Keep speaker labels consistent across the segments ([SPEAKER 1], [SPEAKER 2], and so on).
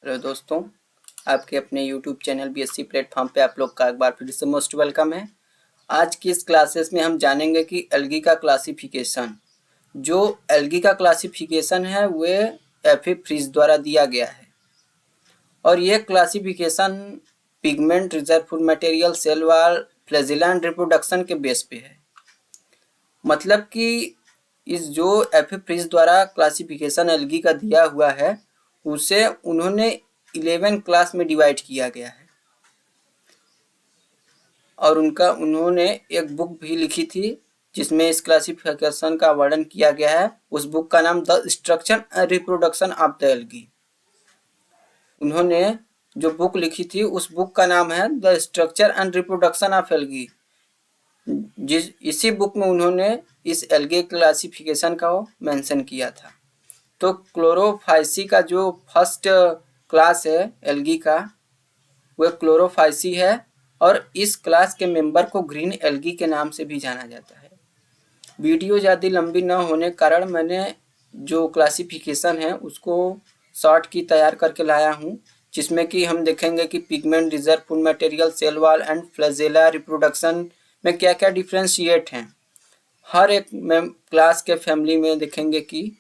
[SPEAKER 1] Hello दोस्तों, आपके अपने यूट्यूब चैनल बीएससी प्लेटफॉर्म पे आप लोग का एक बार फिर से मोस्ट वेलकम है। आज की इस क्लासेस में हम जानेंगे कि एल्गी का क्लासिफिकेशन। जो एल्गी का क्लासिफिकेशन है वह एफ.ए. फ्रीज द्वारा दिया गया है और यह classification pigment, reserve food material, cell wall, flagella and reproduction के बेस पे है। मतलब कि इस जो एफ.ए. फ्रीज द्वारा क्लासिफिकेशन एल्गी का दिया हुआ है उसे उन्होंने 11 क्लास में डिवाइड किया गया है और उन्होंने एक बुक भी लिखी थी जिसमें इस क्लासिफिकेशन का वर्णन किया गया है। उस बुक का नाम the structure and reproduction of the algae. उन्होंने जो बुक लिखी थी उस बुक का नाम है the structure and reproduction of algae. इसी बुक में उन्होंने इस एल्गी क्लासिफिकेशन का मेंशन किया था। तो क्लोरोफाइसी का जो फर्स्ट क्लास है एल्गी का वह क्लोरोफाइसी है और इस क्लास के मेंबर को ग्रीन एल्गी के नाम से भी जाना जाता है। वीडियो ज़्यादा लंबी न होने के कारण मैंने जो क्लासिफिकेशन है उसको शॉर्ट की तैयार करके लाया हूँ, जिसमें कि हम देखेंगे कि pigment, reserve food material, cell wall and flagella reproduction में क्या क्या डिफ्रेंशिएट हैं। हर एक क्लास के फैमिली में देखेंगे कि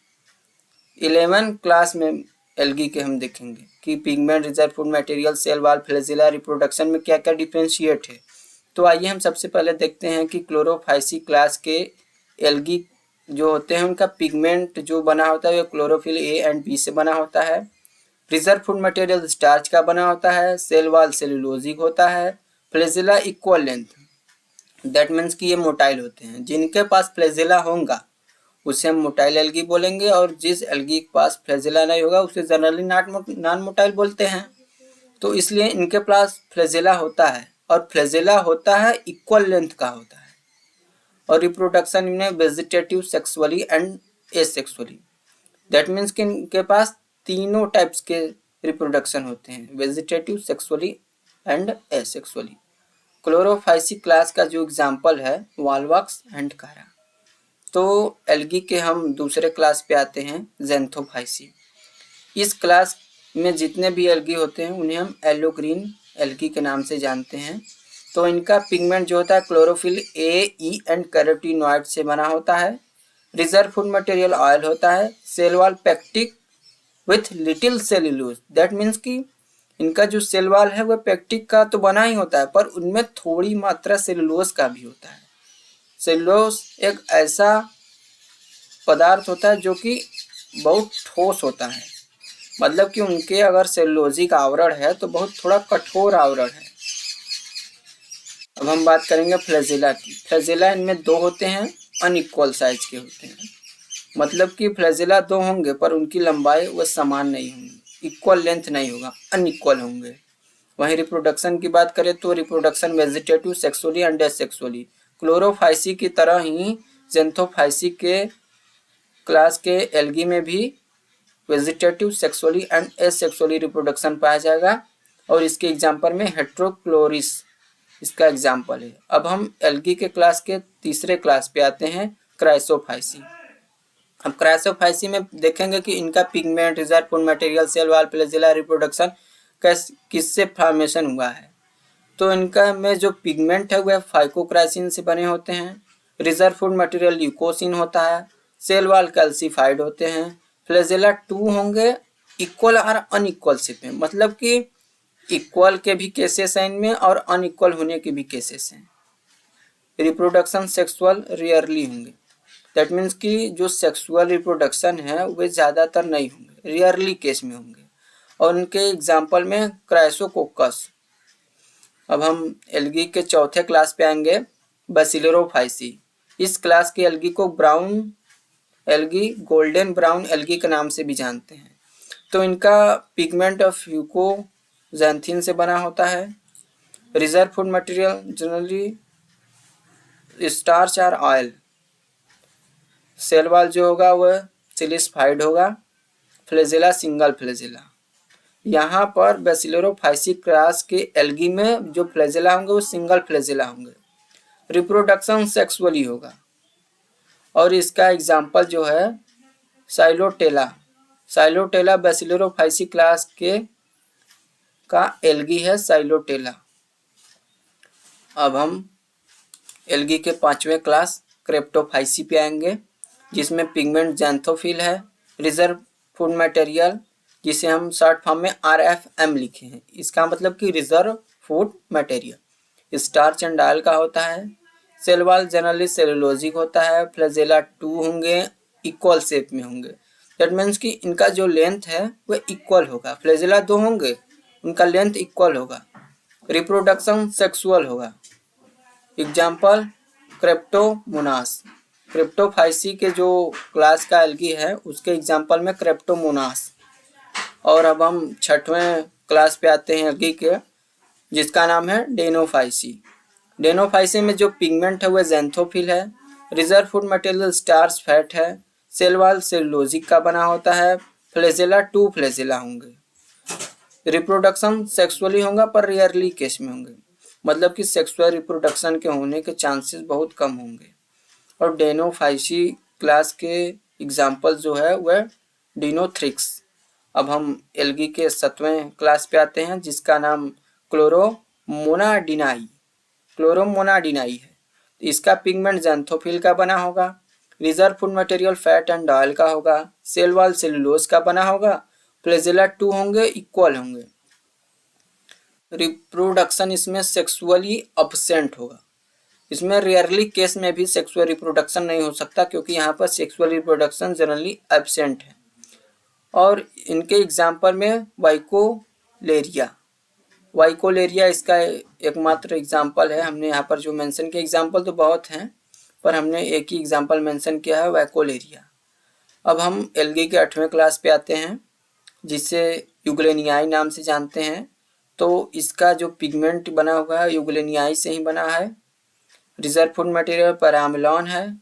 [SPEAKER 1] 11 क्लास में एल्गी के हम देखेंगे कि pigment, reserve food material, cell wall, flagella reproduction में क्या क्या डिफ्रेंशिएट है। तो आइए हम सबसे पहले देखते हैं कि क्लोरोफाइसी क्लास के एल्गी जो होते हैं उनका पिगमेंट जो बना होता है वो क्लोरोफिल ए एंड बी से बना होता है। रिजर्व फूड मटेरियल स्टार्च का बना होता है। सेल वॉल सेलुलोजिक होता है। Flagella equal length, that means कि ये मोटाइल होते हैं। जिनके पास फ्लैजेला होगा उसे हम मोटाइल एल्गी बोलेंगे और जिस एल्गी के पास फ्लैजेला नहीं होगा उसे जनरली नॉन मोटाइल बोलते हैं। तो इसलिए इनके पास फ्लैजेला होता है और फ्लैजेला होता है इक्वल लेंथ का होता है। और रिप्रोडक्शन इनमें vegetative, sexually and asexually, that means कि इनके पास तीनों टाइप्स के रिप्रोडक्शन होते हैं, vegetative, sexually and asexually. Chlorophyceae class का जो एग्जाम्पल है वॉलवॉक्स एंड कारा। तो एल्गी के हम दूसरे क्लास पे आते हैं, ज़ैंथोफाइसी। इस क्लास में जितने भी एल्गी होते हैं उन्हें हम येलो ग्रीन एल्गी के नाम से जानते हैं। तो इनका पिगमेंट जो होता है chlorophyll A, E and carotenoid से बना होता है। रिजर्व फूड मटेरियल ऑयल होता है। Cell wall pectic with little cellulose, that means कि इनका जो सेल वॉल है वह पेक्टिक का तो बना ही होता है पर उनमें थोड़ी मात्रा सेलुलोज का भी होता है। सेलुलोज एक ऐसा पदार्थ होता है जो कि बहुत ठोस होता है, मतलब कि उनके अगर सेलुलोजिक आवरण है तो बहुत थोड़ा कठोर आवरण है। अब हम बात करेंगे फ्लैजेला की। फ्लैजेला इनमें दो होते हैं, अनइक्वल साइज के होते हैं। मतलब कि फ्लैजेला दो होंगे पर उनकी लंबाई वह समान नहीं होंगी, इक्वल लेंथ नहीं होगा, अनइक्वल होंगे। वहीं रिप्रोडक्शन की बात करें तो reproduction vegetative, sexually and asexually. Chlorophyceae की तरह ही ज़ैंथोफाइसी के क्लास के एल्गी में भी vegetative, sexually and asexually reproduction पाया जाएगा और इसके एग्जाम्पल में हेट्रोक्लोरिस इसका एग्जाम्पल है। अब हम एल्गी के क्लास के तीसरे क्लास पे आते हैं, क्राइसोफाइसी। अब क्राइसोफाइसी में देखेंगे कि इनका pigment, reserve food material, cell wall, flagella reproduction किससे फॉर्मेशन हुआ है। तो इनका में जो पिगमेंट है वह फाइकोक्राइसिन से बने होते हैं। रिजर्व फूड मटेरियल ल्यूकोसिन होता है। सेल वॉल कैल्सीफाइड होते हैं। फ्लैजेला 2 होंगे, इक्वल और अनइक्वल शेप में, मतलब कि इक्वल के भी केसेस हैं इनमें और अनइक्वल होने के भी केसेस हैं। रिप्रोडक्शन सेक्सुअल रेयरली होंगे, दैट मीन्स कि जो सेक्सुअल रिप्रोडक्शन है वे ज़्यादातर नहीं होंगे, रेयरली केस में होंगे। और उनके एग्जाम्पल में क्राइसोकोकस। अब हम एल्गी के चौथे क्लास पे आएंगे, बैसिलरोफाइसी। इस क्लास की एल्गी को brown algae, golden brown algae के नाम से भी जानते हैं। तो इनका पिगमेंट ऑफ ह्यूकोजैंथिन से बना होता है। Reserve food material generally starch और ऑयल। सेल वॉल जो होगा वह सिलिसफाइड होगा। Flagella single flagella. यहाँ पर बैसिलरोफाइसी क्लास के एल्गी में जो फ्लैजेला होंगे वो सिंगल फ्लैजेला होंगे। रिप्रोडक्शन सेक्सुअली होगा और इसका एग्जाम्पल जो है साइलोटेला। साइलोटेला बैसिलरोफाइसी क्लास के का एल्गी है साइलोटेला। अब हम एल्गी के 5वें क्लास क्रेप्टोफाइसी पे आएंगे, जिसमें पिगमेंट ज़ैंथोफिल है। रिजर्व फूड मटेरियल, जिसे हम शॉर्ट फॉर्म में RFM लिखे हैं, इसका मतलब कि reserve food material starch and dial का होता है। सेल वॉल जनरली सेलुलोजिक होता है। फ्लैजेला 2 होंगे, इक्वल शेप में होंगे। दैट मीन्स कि इनका जो लेंथ है वह इक्वल होगा। फ्लैजेला 2 होंगे, उनका लेंथ इक्वल होगा। रिप्रोडक्शन सेक्सुअल होगा। एग्जाम्पल क्रेप्टोमोनास, क्रिप्टोफाइसी के जो क्लास का एल्गी है उसके एग्जाम्पल में क्रेप्टोमोनास। और अब हम 6वें क्लास पे आते हैं एल्गी के, जिसका नाम है डेनोफाइसी। डेनोफाइसी में जो पिगमेंट है वह ज़ैंथोफिल है। Reserve food material starch fat है। सेल वॉल सेलुलोजिक का बना होता है। फ्लैजेला 2 फ्लैजेला होंगे। रिप्रोडक्शन सेक्सुअली होगा पर रेयरली केस में होंगे, मतलब कि सेक्सुअल रिप्रोडक्शन के होने के चांसेस बहुत कम होंगे। और डेनोफाइसी क्लास के एग्जाम्पल जो है वह डिनोथ्रिक्स। अब हम एल्गी के 7वें क्लास पे आते हैं, जिसका नाम क्लोरोमोनाडिनाई है। इसका पिगमेंट ज़ैंथोफिल का बना होगा। Reserve food material fat and oil का होगा। सेल वॉल सेलुलोज का बना होगा। फ्लैजेला 2 होंगे, इक्वल होंगे। रिप्रोडक्शन इसमें सेक्सुअली अब्सेंट होगा। इसमें रेयरली केस में भी सेक्सुअल रिप्रोडक्शन नहीं हो सकता, क्योंकि यहाँ पर सेक्सुअल रिप्रोडक्शन जनरली एब्सेंट है। और इनके एग्जाम्पल में वाइकोलेरिया इसका एकमात्र एग्जाम्पल है। हमने यहाँ पर जो मेंशन किया, एग्जाम्पल तो बहुत हैं पर हमने एक ही एग्जाम्पल मेंशन किया है, वाइकोलेरिया। अब हम एल्गी के 8वें क्लास पे आते हैं, जिसे यूग्लेनियाई नाम से जानते हैं। तो इसका जो पिगमेंट बना हुआ है यूग्लेनियाई से ही बना है। रिजर्व फूड मटेरियल पैरामिलॉन है।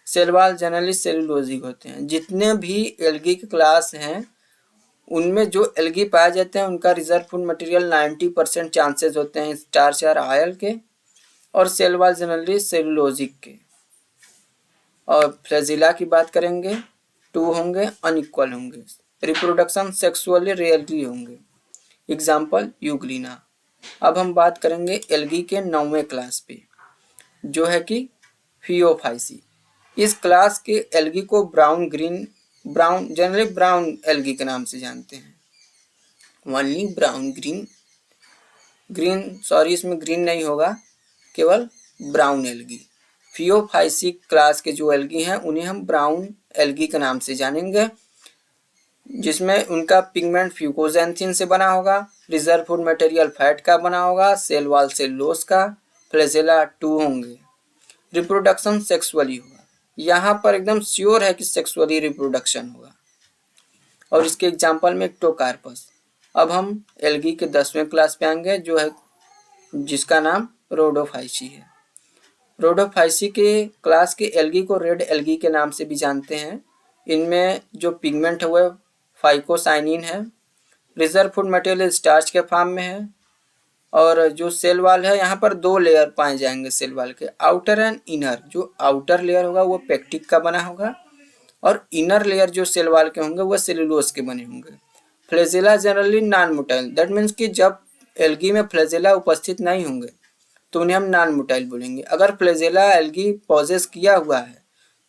[SPEAKER 1] सेल वॉल जनरली सेलुलोजिक होते हैं। जितने भी एल्गी के क्लास हैं उनमें जो एल्गी पाए जाते हैं उनका रिजर्व फूड मटेरियल 90% चांसेस होते हैं स्टार्च और ऑयल के, और सेल वॉल जनरली सेलुलोजिक के। और फ्लैजेला की बात करेंगे, 2 होंगे, अनइक्वल होंगे। रिप्रोडक्शन सेक्सुअली रेयरली होंगे। Example Euglena. अब हम बात करेंगे एल्गी के 9वें क्लास पे, जो है कि फियोफाइसी। इस क्लास के एल्गी को जनरली ब्राउन एल्गी के नाम से जानते हैं। ओनली ब्राउन इसमें ग्रीन नहीं होगा, केवल ब्राउन एल्गी। फियोफाइसी क्लास के जो एल्गी हैं उन्हें हम ब्राउन एल्गी के नाम से जानेंगे, जिसमें उनका पिगमेंट फ्यूकोजैंथिन से बना होगा। रिजर्व फूड मटेरियल फैट का बना होगा। सेल वॉल सेलुलोज का। फ्लैजेला 2 होंगे। रिप्रोडक्शन सेक्सुअली होगा। यहाँ पर एकदम श्योर है कि सेक्सुअली रिप्रोडक्शन होगा। और इसके एग्जाम्पल में एक्टोकार्पस। अब हम एल्गी के 10वें क्लास पे आएंगे, जो है जिसका नाम रोडोफाइसी है। रोडोफाइसी के क्लास के एल्गी को रेड एल्गी के नाम से भी जानते हैं। इनमें जो पिगमेंट है वह फाइकोसाइनिन है। रिजर्व फूड मटेरियल स्टार्च के फॉर्म में है। और जो सेल वॉल है, यहाँ पर 2 लेयर पाए जाएंगे सेल वॉल के, आउटर एंड इनर। जो आउटर लेयर होगा वो पेक्टिक का बना होगा, और इनर लेयर जो सेल वॉल के होंगे वो सेलुलोज के बने होंगे। Flagella generally non motile. That means कि जब एल्गी में फ्लैजेला उपस्थित नहीं होंगे तो उन्हें हम नॉन मोटाइल बोलेंगे। अगर फ्लैजेला एल्गी पॉजेस किया हुआ है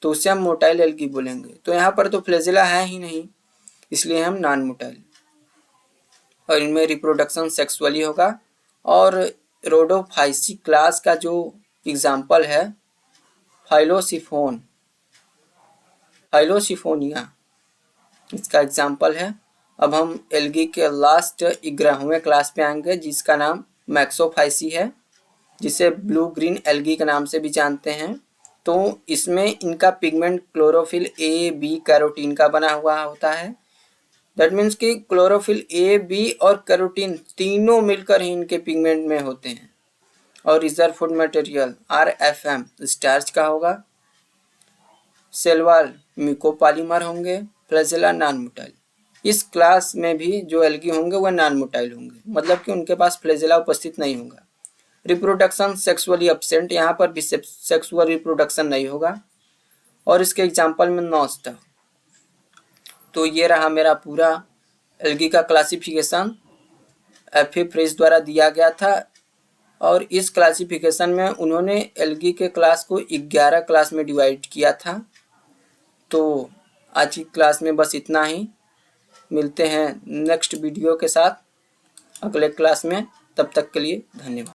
[SPEAKER 1] तो उसे हम मोटाइल एल्गी बोलेंगे। तो यहाँ पर तो फ्लैजेला है ही नहीं, इसलिए हम नॉन मोटाइल। और इनमें रिप्रोडक्शन सेक्सुअली होगा। और रोडोफाइसी क्लास का जो एग्जाम्पल है फाइलोसिफोनिया, इसका एग्जाम्पल है। अब हम एल्गी के लास्ट 11वें क्लास पे आएंगे, जिसका नाम मैक्सोफाइसी है, जिसे ब्लू ग्रीन एल्गी के नाम से भी जानते हैं। तो इसमें इनका pigment chlorophyll a b carotene का बना हुआ होता है। दैट मीन्स कि क्लोरोफिल ए बी और कैरोटीन तीनों मिलकर ही इनके पिगमेंट में होते हैं। और reserve food material RFM starch का होगा। सेल वॉल म्यूकोपॉलीमर होंगे। Flagella non motile. इस क्लास में भी जो एल्गी होंगे वह नॉन मोटाइल होंगे, मतलब कि उनके पास फ्लैजेला उपस्थित नहीं होगा। रिप्रोडक्शन सेक्सुअली एब्सेंट, यहाँ पर भी सेक्सुअल रिप्रोडक्शन नहीं होगा। और इसके एग्जाम्पल में नॉस्टा। तो ये रहा मेरा पूरा एल्गी का क्लासिफिकेशन। एफ.ए. प्रेस द्वारा दिया गया था और इस क्लासिफिकेशन में उन्होंने एल्गी के क्लास को 11 क्लास में डिवाइड किया था। तो आज की क्लास में बस इतना ही। मिलते हैं नेक्स्ट वीडियो के साथ अगले क्लास में। तब तक के लिए धन्यवाद।